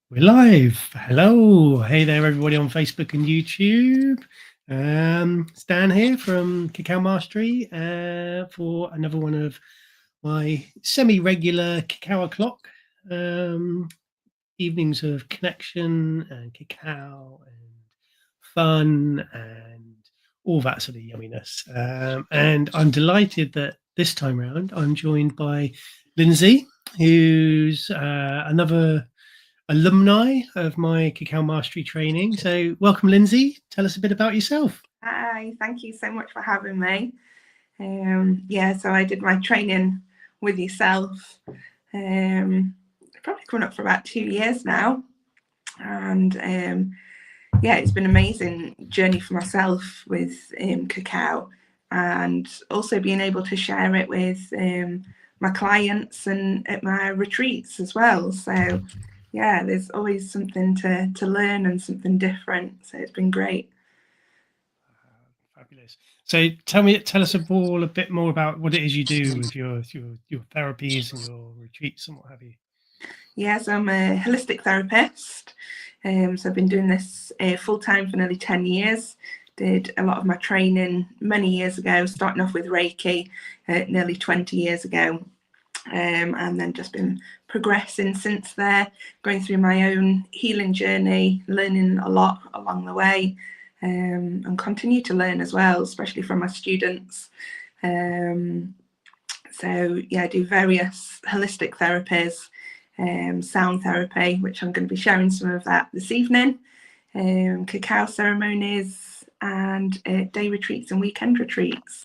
We're live. Hello. Hey there, everybody on Facebook and YouTube. Stan here from Cacao Mastery for another one of my semi-regular Cacao o'clock evenings of connection and cacao and fun and all that sort of yumminess. And I'm delighted that this time around I'm joined by Lindsey, who's another alumni of my Cacao Mastery training. So welcome, Lindsey. Tell us a bit about yourself. Hi, thank you so much for having me. So I did my training with yourself, probably coming up for about 2 years now. And it's been an amazing journey for myself with cacao, and also being able to share it with my clients and at my retreats as well. So yeah, there's always something to learn and something different. So it's been great. Fabulous. So tell us all a bit more about what it is you do with your therapies and your retreats and what have you. Yes, I'm a holistic therapist. So I've been doing this full time for nearly 10 years. Did a lot of my training many years ago, starting off with Reiki nearly 20 years ago. And then just been progressing since there, going through my own healing journey, learning a lot along the way, and continue to learn as well, especially from my students. I do various holistic therapies, sound therapy, which I'm going to be sharing some of that this evening, cacao ceremonies, and day retreats and weekend retreats.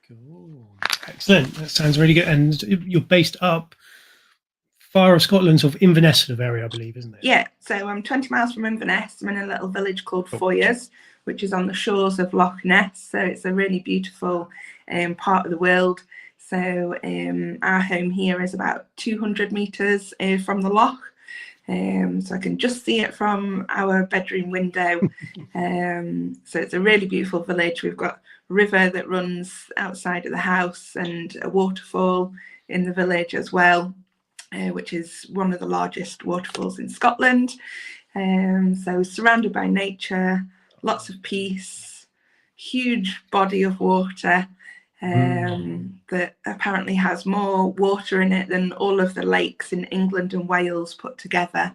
Cool. Excellent. That sounds really good. And you're based up far of Scotland, sort of Inverness sort of area, I believe, isn't it? Yeah, so I'm 20 miles from Inverness. I'm in a little village called Foyers, which is on the shores of Loch Ness. So it's a really beautiful part of the world. So our home here is about 200 metres from the loch. So I can just see it from our bedroom window. So it's a really beautiful village. We've got a river that runs outside of the house and a waterfall in the village as well, which is one of the largest waterfalls in Scotland. So surrounded by nature, lots of peace, huge body of water that apparently has more water in it than all of the lakes in England and Wales put together.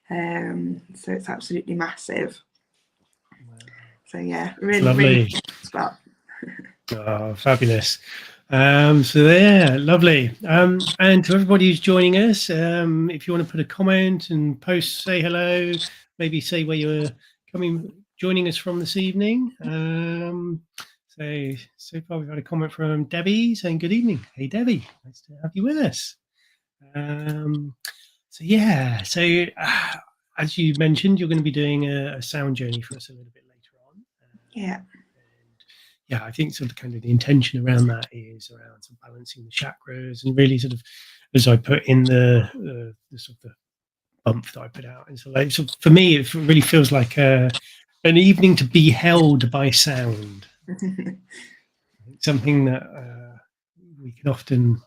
So it's absolutely massive. Wow. So yeah, really spot. Oh, fabulous. Lovely. And to everybody who's joining us, if you want to put a comment and post, say hello, maybe say where you're joining us from this evening. So far we've had a comment from Debbie saying good evening. Hey Debbie, nice to have you with us. As you mentioned, you're going to be doing a sound journey for us a little bit later on. I think sort of kind of the intention around that is around sort of balancing the chakras and really sort of, as I put in the sort of the bump that I put out. And so for me, it really feels like an evening to be held by sound. Something that we can often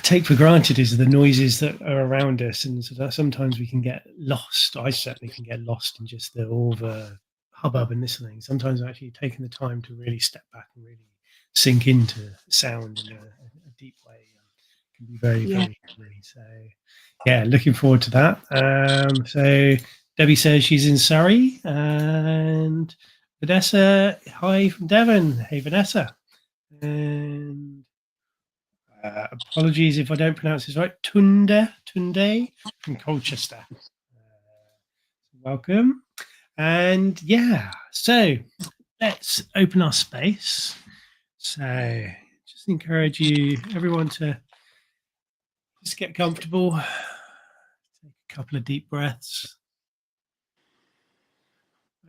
take for granted is the noises that are around us, and so that sometimes we can get lost. I certainly can get lost in just all the hubbub and this thing. Sometimes actually taking the time to really step back and really sink into sound in a deep way can be very, very lovely. So yeah, looking forward to that. So Debbie says she's in Surrey, and Vanessa, hi from Devon. Hey Vanessa. And apologies if I don't pronounce this right. Tunde from Colchester. Welcome. And so let's open our space. So just encourage everyone to just get comfortable. Take a couple of deep breaths.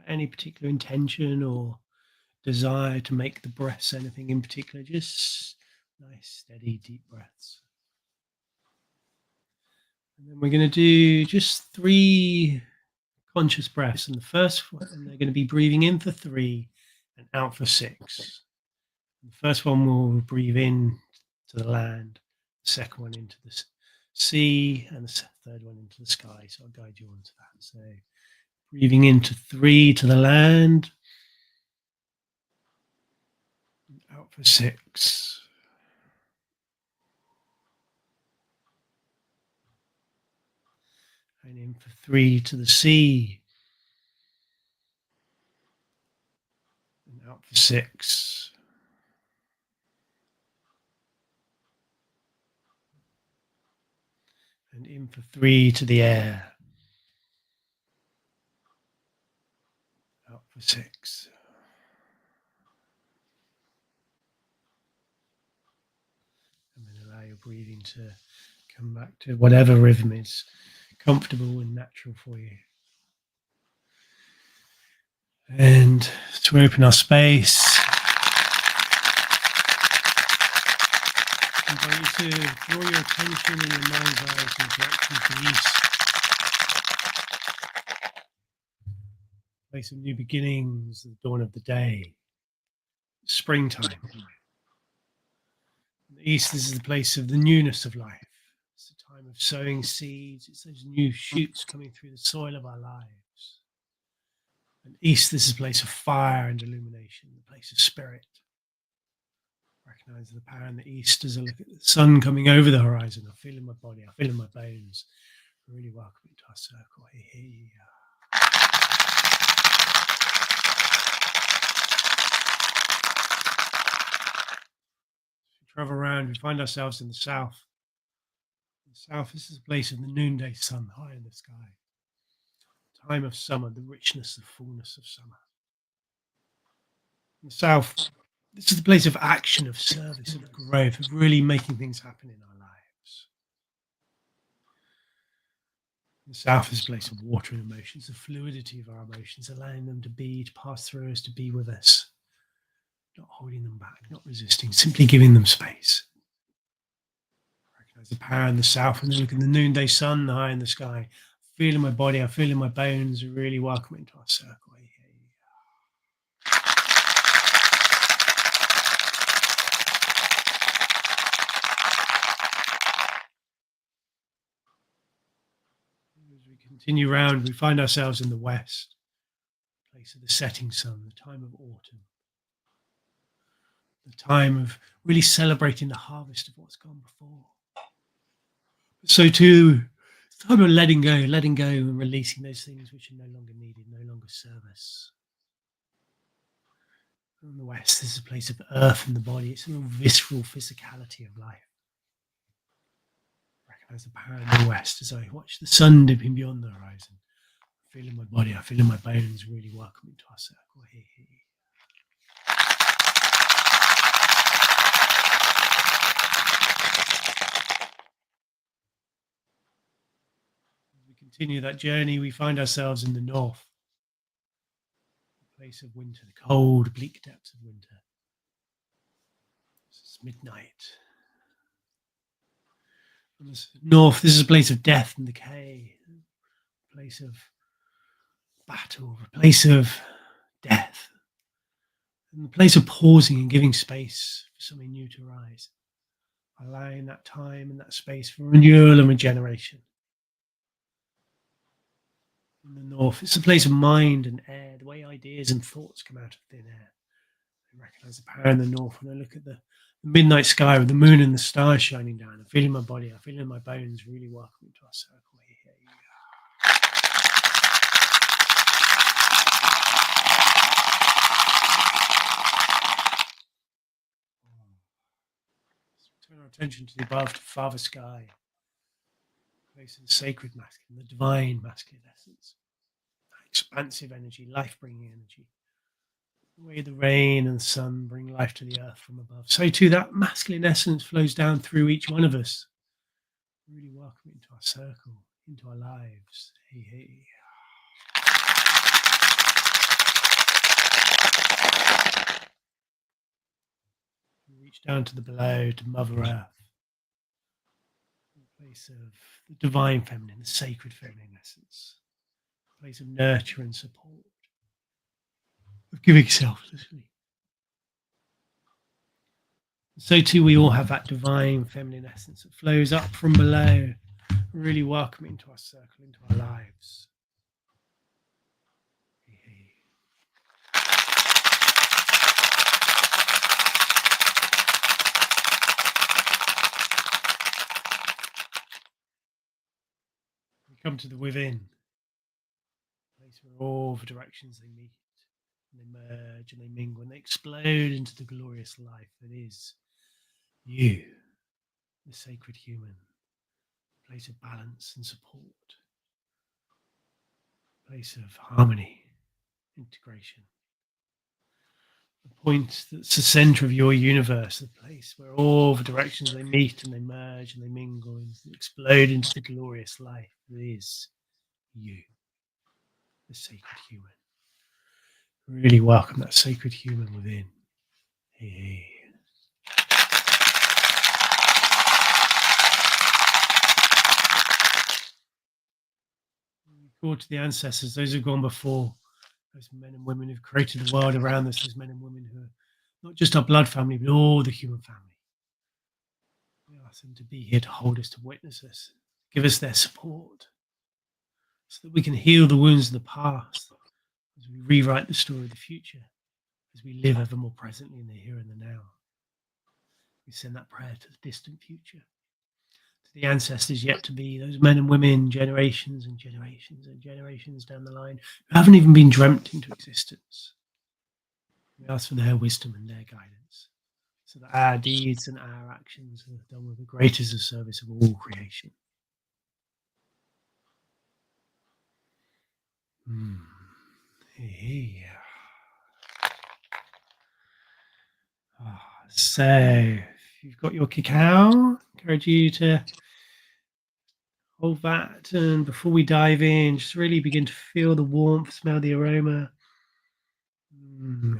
Any particular intention or desire to make the breaths anything in particular, just nice, steady, deep breaths. And then we're going to do just 3 conscious breaths. And the first one, and they're going to be breathing in for 3 and out for 6. And the first one will breathe in to the land. The second one into sea, and the third one into the sky. So I'll guide you onto that. So breathing into 3 to the land, out for 6. And in for 3 to the sea, and out for 6. And in for 3 to the air, out for 6. And then allow your breathing to come back to whatever rhythm is comfortable and natural for you. And to open our space, I invite you to draw your attention and your mind's eyes in the direction of the east. Place of new beginnings, the dawn of the day, springtime. In the east, this is the place of the newness of life. It's the time of sowing seeds. It's those new shoots coming through the soil of our lives. And east, this is a place of fire and illumination, the place of spirit. Recognize the power in the east as I look at the sun coming over the horizon. I feel in my body, I feel in my bones. Really welcome into our circle. Hey. Travel around, we find ourselves in the south. In the south, this is a place of the noonday sun high in the sky. Time of summer, the richness, the fullness of summer. In the south, this is the place of action, of service, of growth, of really making things happen in our lives. In the south is a place of water and emotions, the fluidity of our emotions, allowing them to be, to pass through us, to be with us. Not holding them back, not resisting, simply giving them space. Recognize the power in the south, and then look at the noonday sun high in the sky. I feel in my body, I feel in my bones. Really welcome into our circle. As we continue round, we find ourselves in the west, place of the setting sun, the time of autumn. The time of really celebrating the harvest of what's gone before. So too, it's time of letting go and releasing those things which are no longer needed, no longer serve us. In the west, this is a place of earth and the body. It's a real visceral physicality of life. Recognize the power in the west as I watch the sun dipping beyond the horizon. I feel in my body, I feel in my bones. Really welcome into our circle. Hey. Continue that journey, we find ourselves in the north, the place of winter, the cold, bleak depths of winter. It's midnight. In the north, this is a place of death and decay, a place of battle, a place of death, and the place of pausing and giving space for something new to rise, allowing that time and that space for renewal and regeneration. In the north, it's a place of mind and air, the way ideas and thoughts come out of thin air. I recognize the power in the north when I look at the midnight sky with the moon and the stars shining down. I feel in my body, I feel in my bones. Really welcome to our circle here. Turn our attention to the above, to Father Sky. Place of the sacred masculine, the divine masculine essence, that expansive energy, life-bringing energy. The way the rain and the sun bring life to the earth from above, so too that masculine essence flows down through each one of us. Really welcome into our circle, into our lives. Hey. We reach down to the below, to Mother Earth. Place of the divine feminine, the sacred feminine essence, a place of nurture and support, of giving selflessly. So too, we all have that divine feminine essence that flows up from below Really welcome it into our circle, into our lives. We come to the within, a place where all the directions they meet, and they merge and they mingle and they explode into the glorious life that is you, the sacred human, a place of balance and support, a place of harmony, integration. The point that's the center of your universe, the place where all the directions they meet and they merge and they mingle and explode into the glorious life that is you, the sacred human. Really welcome that sacred human within. Hey. We call to the ancestors, those who've gone before, those men and women who've created the world around us, those men and women who are not just our blood family, but all the human family. We ask them to be here to hold us, to witness us, give us their support, so that we can heal the wounds of the past, as we rewrite the story of the future, as we live ever more presently in the here and the now. We send that prayer to the distant future, to the ancestors yet to be, those men and women, generations and generations and generations down the line, who haven't even been dreamt into existence. We ask for their wisdom and their guidance, so that our deeds and our actions are done with the greatest of service of all creation. Yeah. So, if you've got your cacao, I encourage you to hold that, and before we dive in, just really begin to feel the warmth, smell the aroma.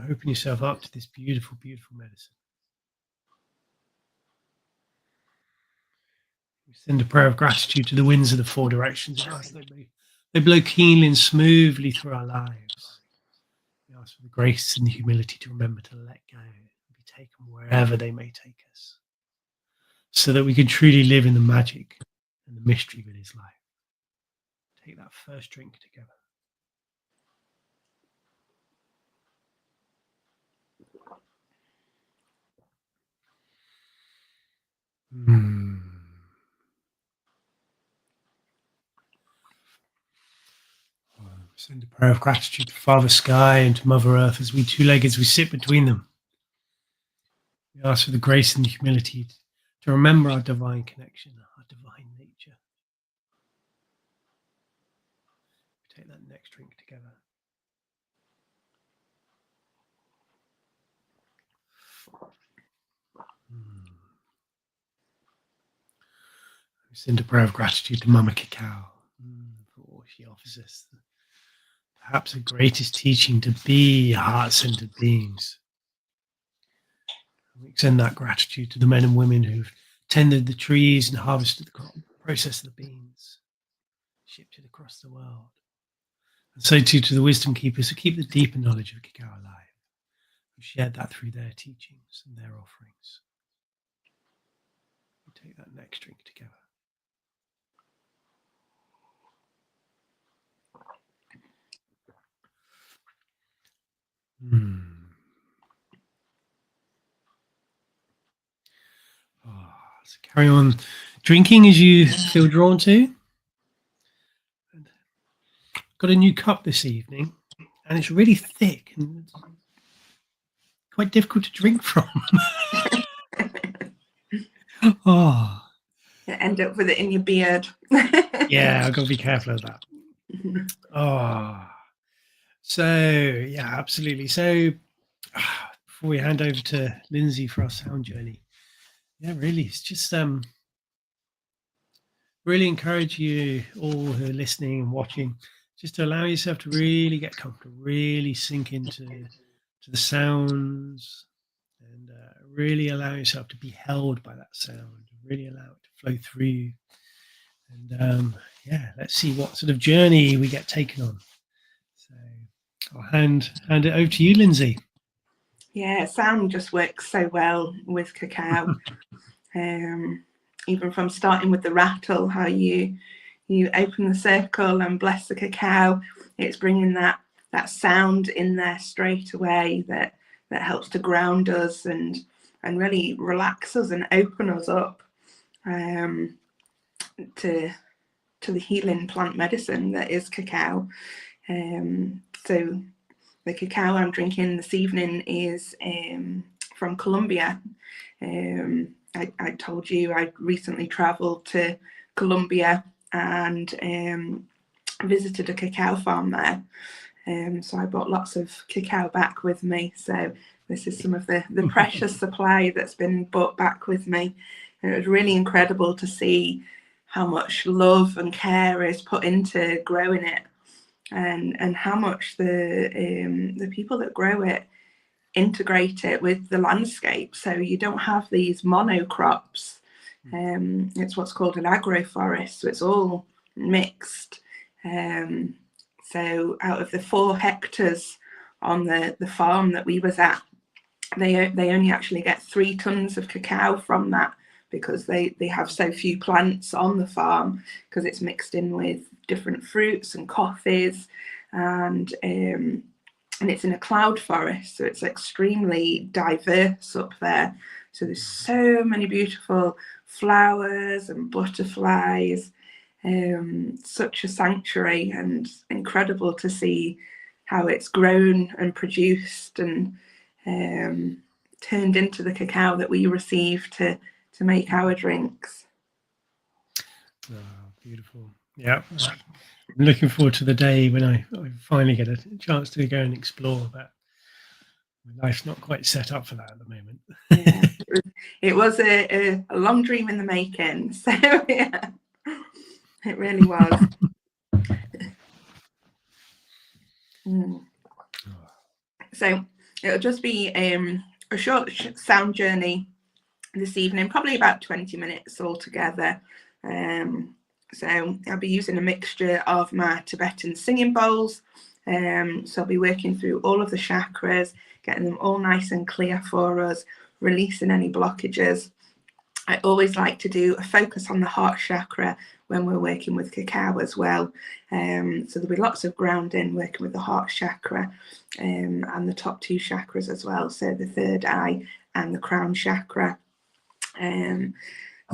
Open yourself up to this beautiful, beautiful medicine. We send a prayer of gratitude to the winds of the four directions. They blow keenly and smoothly through our lives. We ask for the grace and the humility to remember to let go and be taken wherever they may take us, so that we can truly live in the magic and the mystery that is life. Take that first drink together. Send a prayer of gratitude to Father Sky and to Mother Earth as we two-legged, as we sit between them. We ask for the grace and the humility to remember our divine connection, our divine nature. We take that next drink together. We send a prayer of gratitude to Mama Cacao for all she offers us. Perhaps the greatest teaching to be heart-centered beings. We extend that gratitude to the men and women who've tended the trees and harvested the crop, processed the beans, shipped it across the world. And so too to the wisdom keepers who keep the deeper knowledge of cacao alive, who shared that through their teachings and their offerings. We take that next drink together. So carry on drinking as you feel drawn to. Got a new cup this evening, and it's really thick and quite difficult to drink from. You end up with it in your beard. Yeah, I've got to be careful of that. So yeah, absolutely. So before we hand over to Lindsey for our sound journey, really, it's just really encourage you all who are listening and watching, just to allow yourself to really get comfortable, really sink into the sounds, and really allow yourself to be held by that sound, really allow it to flow through you. And let's see what sort of journey we get taken on. So I'll hand it over to you, Lindsey. Yeah, sound just works so well with cacao. even from starting with the rattle, how you open the circle and bless the cacao. It's bringing that sound in there straight away that helps to ground us and really relax us and open us up to the healing plant medicine that is cacao. So the cacao I'm drinking this evening is from Colombia. I told you I recently travelled to Colombia and visited a cacao farm there. So I brought lots of cacao back with me. So this is some of the precious supply that's been brought back with me. And it was really incredible to see how much love and care is put into growing it, and how much the people that grow it integrate it with the landscape. So you don't have these monocrops. It's what's called an agroforest. So it's all mixed. So out of the 4 hectares on the farm that we was at, they only actually get 3 tons of cacao from that, because they have so few plants on the farm, because it's mixed in with different fruits and coffees, and it's in a cloud forest, so it's extremely diverse up there. So there's so many beautiful flowers and butterflies, such a sanctuary, and incredible to see how it's grown and produced and turned into the cacao that we receive to make our drinks. Oh, beautiful. Yeah. I'm looking forward to the day when I finally get a chance to go and explore, but my life's not quite set up for that at the moment. Yeah, it was a long dream in the making. So yeah, it really was. So it'll just be a short sound journey this evening, probably about 20 minutes altogether. So I'll be using a mixture of my Tibetan singing bowls. So I'll be working through all of the chakras, getting them all nice and clear for us, releasing any blockages. I always like to do a focus on the heart chakra when we're working with cacao as well. So there'll be lots of grounding, working with the heart chakra and the top 2 chakras as well. So the third eye and the crown chakra.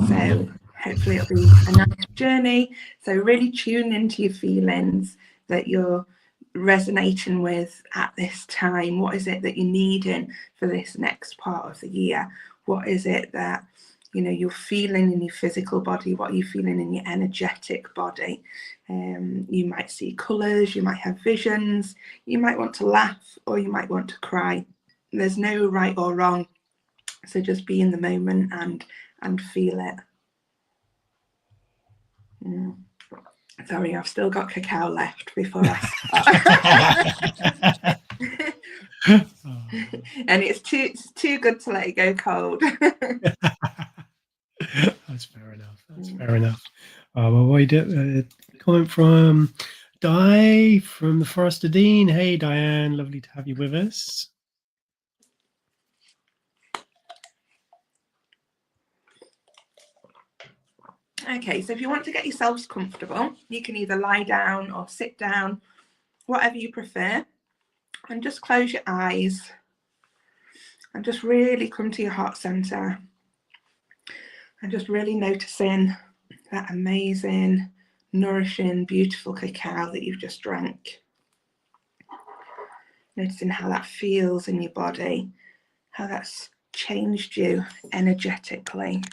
So hopefully it'll be a nice journey. So really tune into your feelings that you're resonating with at this time. What is it that you're needing for this next part of the year? What is it that you're feeling in your physical body? What are you feeling in your energetic body? You might see colours, you might have visions, you might want to laugh, or you might want to cry. There's no right or wrong. So just be in the moment and feel it. Sorry, I've still got cacao left before I start. And it's too good to let it go cold. That's fair enough. That's fair enough. Well, we did comment from Di from the Forest of Dean. Hey, Diane, lovely to have you with us. Okay, so if you want to get yourselves comfortable, you can either lie down or sit down, whatever you prefer, and just close your eyes and just really come to your heart center and just really noticing that amazing, nourishing, beautiful cacao that you've just drank. Noticing how that feels in your body, how that's changed you energetically.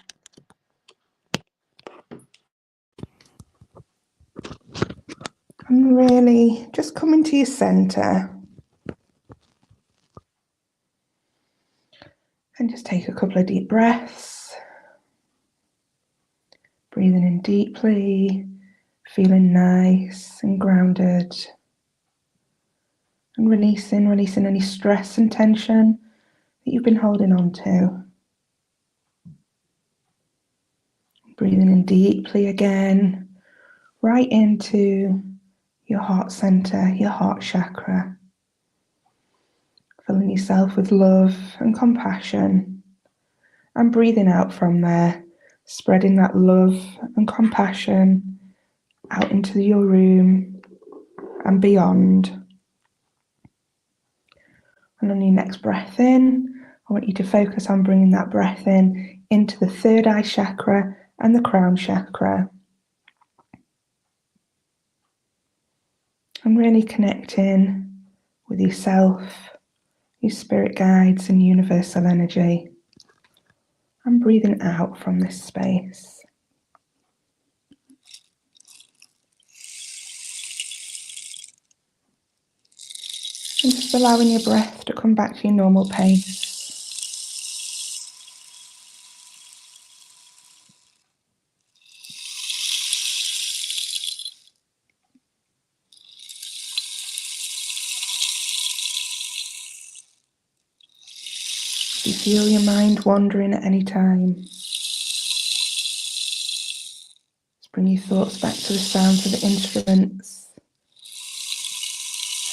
And really just come into your center and just take a couple of deep breaths. Breathing in deeply, feeling nice and grounded. And releasing any stress and tension that you've been holding on to. Breathing in deeply again, right into your heart center, your heart chakra. Filling yourself with love and compassion. And breathing out from there, spreading that love and compassion out into your room and beyond. And on your next breath in, I want you to focus on bringing that breath in into the third eye chakra and the crown chakra. And really connecting with yourself, your spirit guides and universal energy. And breathing out from this space. And just allowing your breath to come back to your normal pace. If you feel your mind wandering at any time, just bring your thoughts back to the sounds of the instruments,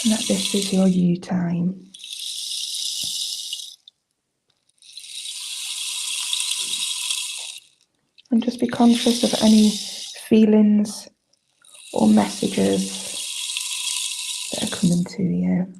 and that this is your you time. And just be conscious of any feelings or messages that are coming to you.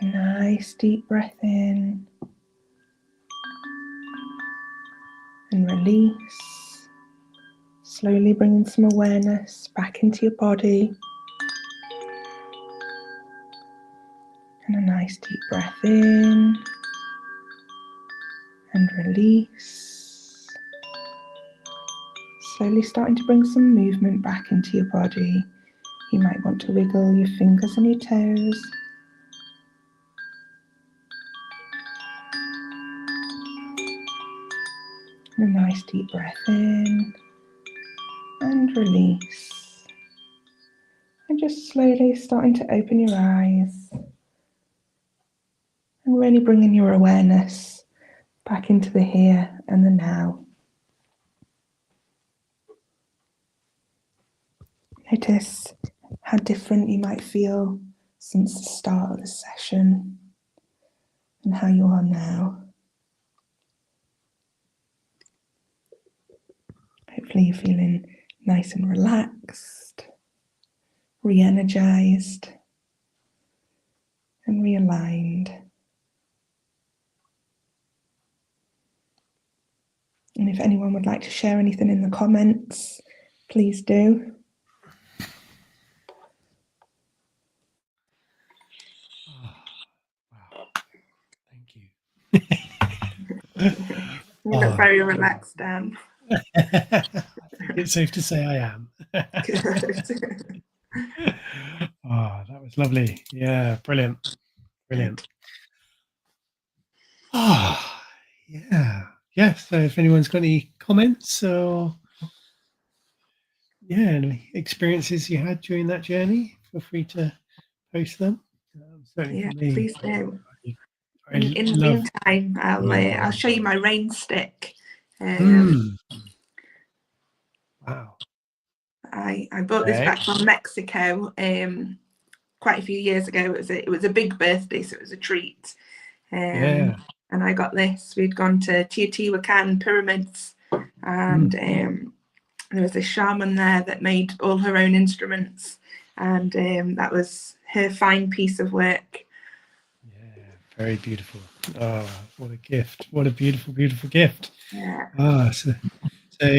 a nice deep breath in and release. Slowly bringing some awareness back into your body. And a nice deep breath in and release. Slowly starting to bring some movement back into your body. You might want to wiggle your fingers and your toes. And a nice deep breath in and release. And just slowly starting to open your eyes and really bringing your awareness back into the here and the now. Notice how different you might feel since the start of the session and how you are now. Hopefully you're feeling nice and relaxed, re-energized and realigned. And if anyone would like to share anything in the comments, please do. Wow. Thank you. You look very relaxed, Dan. I think it's safe to say I am. Good. Oh, that was lovely. Yeah, brilliant. Brilliant. Oh, yeah. Yeah, so if anyone's got any comments or any experiences you had during that journey, feel free to post them. Certainly Yeah, for me, please do. I In the love. meantime, I'll show you my rain stick. Wow. I bought this back from Mexico quite a few years ago. It was a big birthday, so it was a treat. And I got this. We'd gone to Teotihuacan pyramids, and there was a shaman there that made all her own instruments, and that was her fine piece of work. Yeah, very beautiful. Oh, what a gift. What a beautiful, beautiful gift. Yeah. Oh, so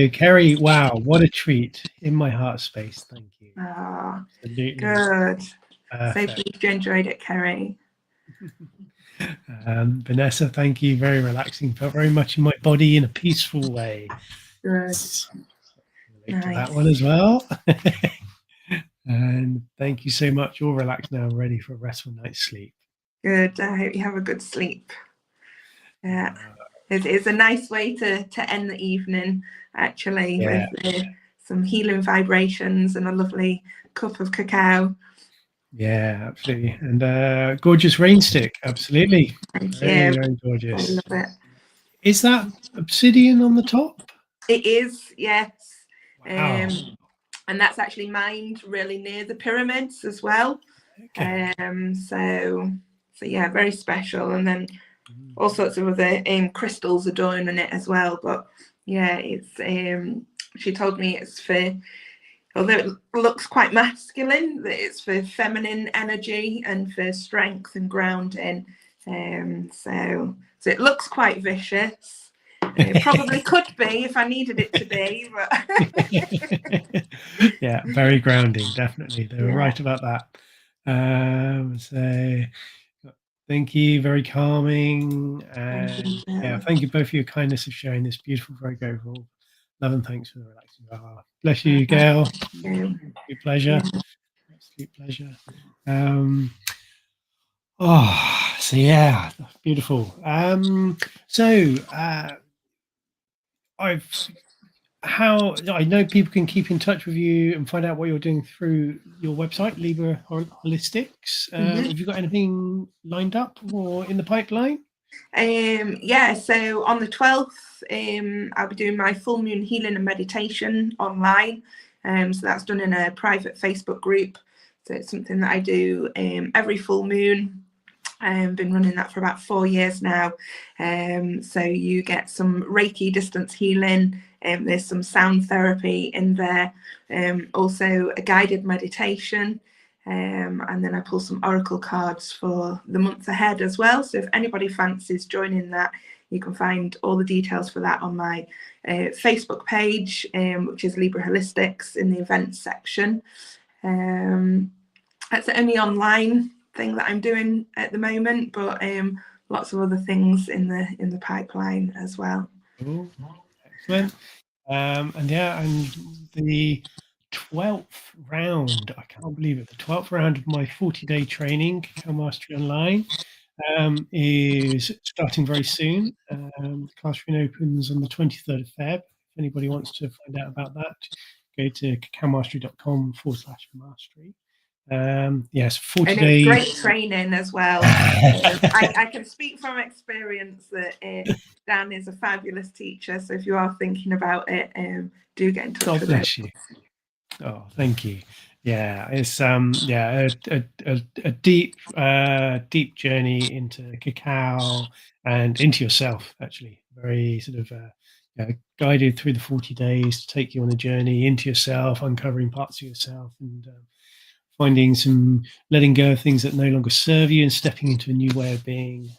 Kerry, wow, what a treat in my heart space. Thank you. Oh, absolutely. Good. Perfect. So pleased you enjoyed it, Kerry. Vanessa, thank you. Very relaxing. Felt very much in my body in a peaceful way. Good. Relate to that one as well. And thank you so much. All relaxed now and ready for a restful night's sleep. Good. I hope you have a good sleep. Yeah. It's a nice way to end the evening, actually, with some healing vibrations and a lovely cup of cacao. Yeah, absolutely. And gorgeous rain stick. Absolutely. Thank very, you. very gorgeous. I love it. Is that obsidian on the top? It is, yes. Wow. And that's actually mined really near the pyramids as well. Okay. So yeah, very special. And then all sorts of other crystals adorning it as well. But yeah, it's she told me it's for, although it looks quite masculine, that it's for feminine energy and for strength and grounding. So it looks quite vicious. It probably could be if I needed it to be, but yeah, very grounding, definitely. They were right about that. So thank you, very calming. And thank you both for your kindness of sharing this beautiful, very grateful. Love and thanks for the relaxing. Bless you, Gail. Absolute pleasure. Absolute pleasure. So yeah, beautiful. I know people can keep in touch with you and find out what you're doing through your website, Libra Holistics. Have you got anything lined up or in the pipeline? So on the 12th, I'll be doing my full moon healing and meditation online. So that's done in a private Facebook group. So it's something that I do every full moon. I've been running that for about 4 years now. So you get some Reiki distance healing. There's some sound therapy in there. Also a guided meditation. And then I pull some oracle cards for the month ahead as well. So if anybody fancies joining that, you can find all the details for that on my Facebook page, which is Libra Holistics, in the events section. That's the only online thing that I'm doing at the moment, but lots of other things in the pipeline as well. Cool. Excellent. And the 12th round, I can't believe it, the 12th round of my 40-day training, Cacao Mastery Online, is starting very soon. The classroom opens on the 23rd of Feb. If anybody wants to find out about that, go to cacaomastery.com/mastery. Yes, 40 and days. it's great training as well. I can speak from experience that Dan is a fabulous teacher. So if you are thinking about it, do get in touch with bless you. Oh, thank you. Yeah, it's a deep journey into cacao and into yourself. Actually, very sort of guided through the 40 days to take you on a journey into yourself, uncovering parts of yourself, and finding some letting go of things that no longer serve you, and stepping into a new way of being.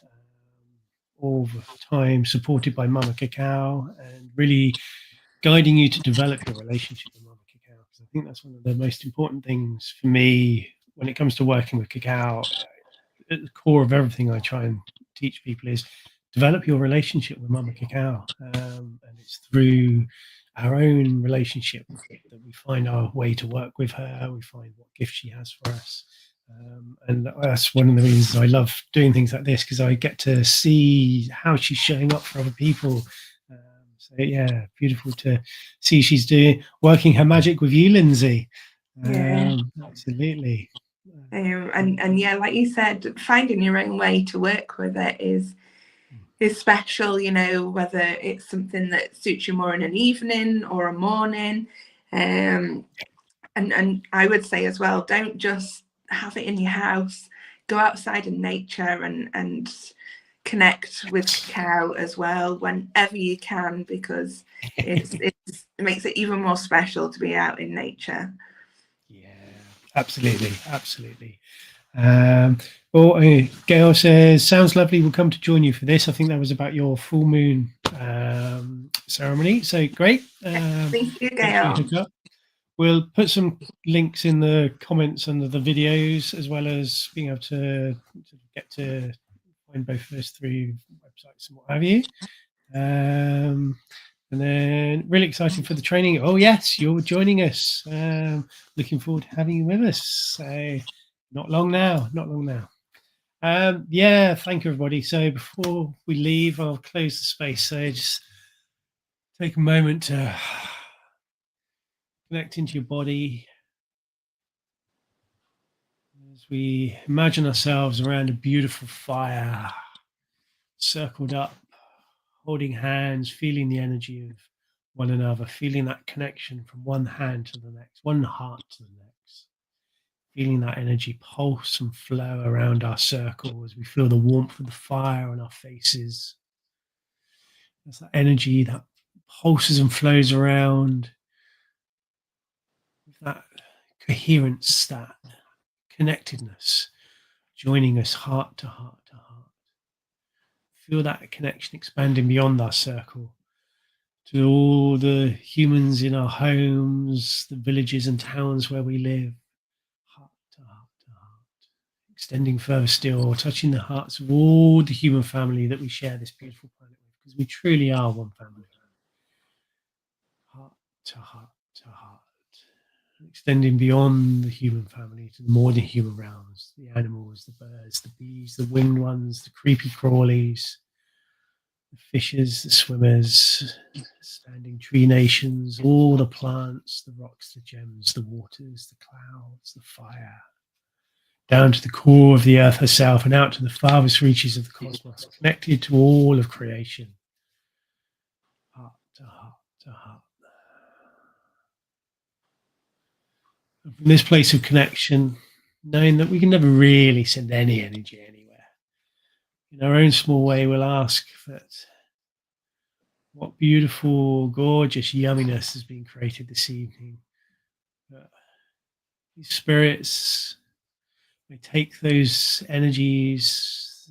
All the time supported by Mama Cacao, and really guiding you to develop your relationship with Mama Cacao. Because I think that's one of the most important things for me when it comes to working with cacao. At the core of everything I try and teach people is develop your relationship with Mama Cacao, and it's through our own relationship that we find our way to work with her. We find what gift she has for us. And that's one of the reasons I love doing things like this, because I get to see how she's showing up for other people. So yeah, beautiful to see she's working her magic with you, Lindsey. Yeah. Absolutely. And yeah, like you said, finding your own way to work with it is special, you know, whether it's something that suits you more in an evening or a morning. And I would say as well, don't just have it in your house. Go outside in nature and connect with cacao as well whenever you can, because it makes it even more special to be out in nature. Yeah, absolutely. Gail says, sounds lovely. We'll come to join you for this. I think that was about your full moon ceremony. So great. Thank you, Gail. We'll put some links in the comments under the videos, as well as being able to get to find both of those through websites and what have you. And then really excited for the training. Oh yes, you're joining us. Looking forward to having you with us. So not long now. Yeah, thank you, everybody. So before we leave, I'll close the space. So just take a moment to connect into your body as we imagine ourselves around a beautiful fire, circled up, holding hands, feeling the energy of one another, feeling that connection from one hand to the next, one heart to the next, feeling that energy pulse and flow around our circle as we feel the warmth of the fire on our faces. There's that energy that pulses and flows around with that coherence, that connectedness, joining us heart to heart to heart. Feel that connection expanding beyond our circle to all the humans in our homes, the villages and towns where we live, heart to heart to heart, extending further still, touching the hearts of all the human family that we share this beautiful planet with, because we truly are one family. Heart to heart to heart, extending beyond the human family to the more than human realms, the animals, the birds, the bees, the winged ones, the creepy crawlies, the fishes, the swimmers, standing tree nations, all the plants, the rocks, the gems, the waters, the clouds, the fire, down to the core of the earth herself and out to the farthest reaches of the cosmos, connected to all of creation, heart to heart to heart. And from this place of connection, knowing that we can never really send any energy anywhere, in our own small way, we'll ask that what beautiful, gorgeous yumminess has been created this evening. These spirits I take those energies,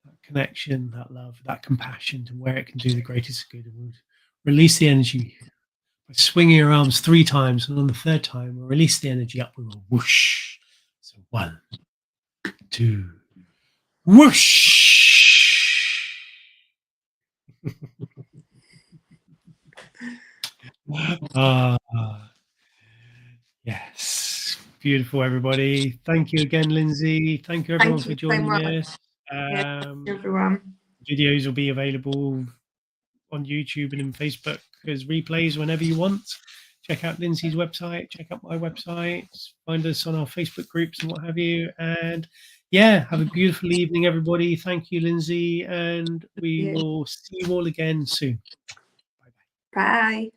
that connection, that love, that compassion to where it can do the greatest good, and we'll release the energy by swinging your arms 3 times, and on the 3rd time, we'll release the energy up with a whoosh. So 1, 2, whoosh. Yes. Beautiful, everybody. Thank you again, Lindsey. Thank you, everyone, Thank for you so joining much. us. Everyone. Videos will be available on YouTube and in Facebook as replays whenever you want. Check out Lindsey's website, check out my website, find us on our Facebook groups and what have you. And yeah, have a beautiful evening, everybody. Thank you, Lindsey, and we will see you all again soon. Bye.